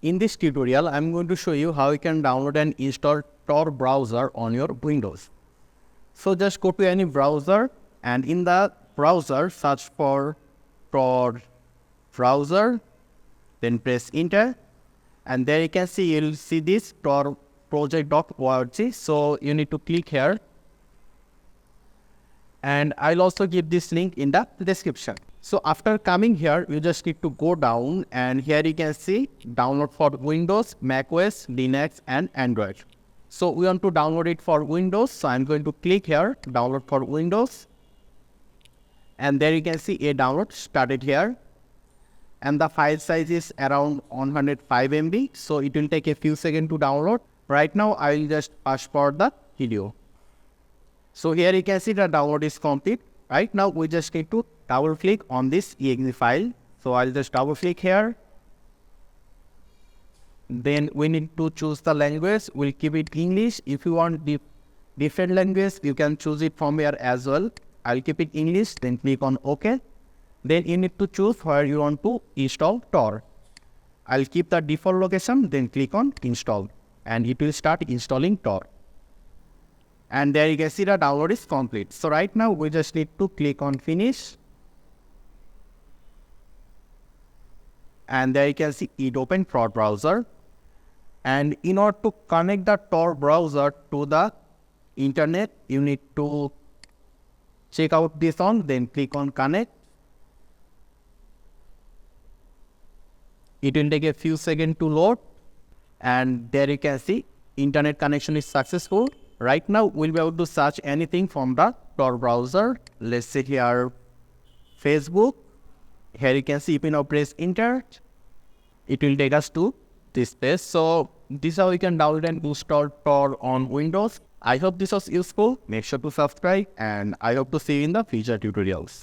In this tutorial, I'm going to show you how you can download and install Tor browser on your Windows. So just go to any browser and in the browser search for Tor browser, then press enter, and there you can see you'll see this Tor project.org. So you need to click here, and I'll also give this link in the description. So after coming here, you just need to go down, and here you can see download for Windows, macOS, Linux and Android. So we want to download it for Windows, so I'm going to click here, download for Windows, and there you can see a download started here, and the file size is around 105 MB, so it will take a few seconds to download. Right now I will just fast forward the video. So here you can see the download is complete. Right now we just need to double click on this exe file. So I'll just double click here. Then we need to choose the language. We'll keep it English. If you want different language, you can choose it from here as well. I'll keep it English, then click on OK. Then you need to choose where you want to install Tor. I'll keep the default location, then click on install, and it will start installing Tor. And there you can see the download is complete. So right now we just need to click on finish. And there you can see it open Tor browser. And in order to connect the Tor browser to the internet, you need to check out this on, then click on connect. It will take a few seconds to load. And there you can see internet connection is successful. Right now, we'll be able to search anything from the Tor browser. Let's say here, Facebook. Here you can see if you now press enter, it will take us to this page. So this is how you can download and install Tor on Windows. I hope this was useful. Make sure to subscribe, and I hope to see you in the future tutorials.